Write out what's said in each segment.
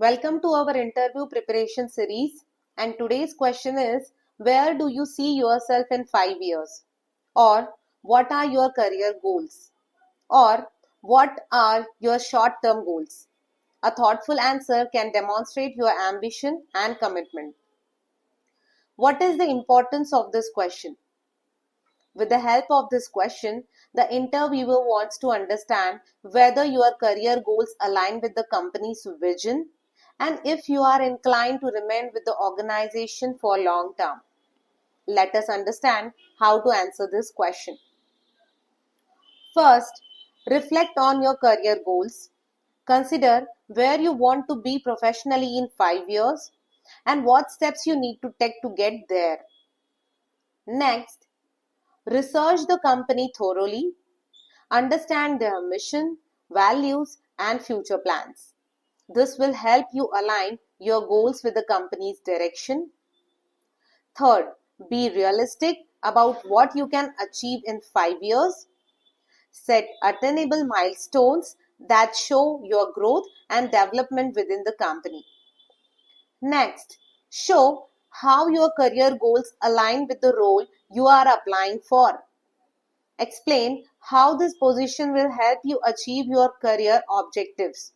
Welcome to our interview preparation series, and today's question is, where do you see yourself in 5 years? Or what are your career goals? Or what are your short-term goals? A thoughtful answer can demonstrate your ambition and commitment. What is the importance of this question? With the help of this question, the interviewer wants to understand whether your career goals align with the company's vision and if you are inclined to remain with the organization for long term. Let us understand how to answer this question. First, reflect on your career goals. Consider where you want to be professionally in 5 years and what steps you need to take to get there. Next, research the company thoroughly. Understand their mission, values, and future plans. This will help you align your goals with the company's direction. Third, be realistic about what you can achieve in 5 years. Set attainable milestones that show your growth and development within the company. Next, show how your career goals align with the role you are applying for. Explain how this position will help you achieve your career objectives.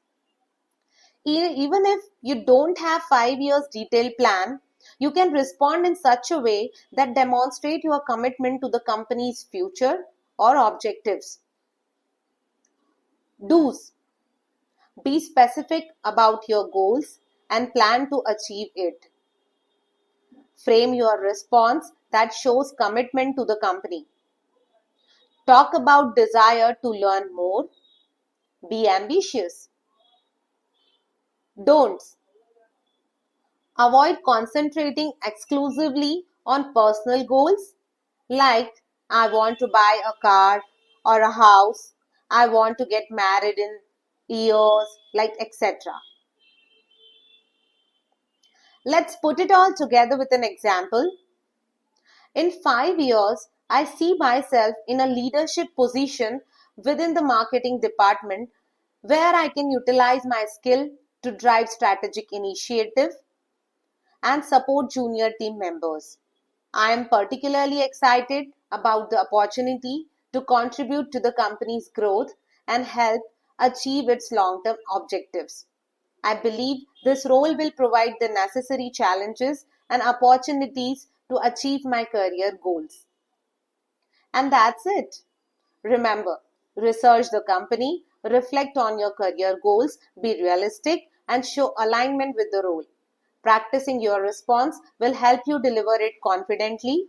Even if you don't have 5 years detailed plan, you can respond in such a way that demonstrate your commitment to the company's future or objectives. Do's. Be specific about your goals and plan to achieve it. Frame your response that shows commitment to the company. Talk about desire to learn more. Be ambitious. Don'ts. Avoid concentrating exclusively on personal goals like I want to buy a car or a house, I want to get married in years, like etc. Let's put it all together with an example. In 5 years, I see myself in a leadership position within the marketing department where I can utilize my skill to drive strategic initiative and support junior team members. I am particularly excited about the opportunity to contribute to the company's growth and help achieve its long-term objectives. I believe this role will provide the necessary challenges and opportunities to achieve my career goals. And that's it. Remember, research the company, reflect on your career goals, be realistic, and show alignment with the role. Practicing your response will help you deliver it confidently.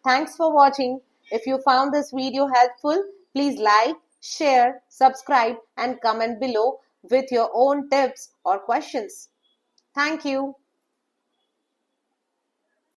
Thanks for watching. If you found this video helpful, please like, share, subscribe, and comment below with your own tips or questions. Thank you.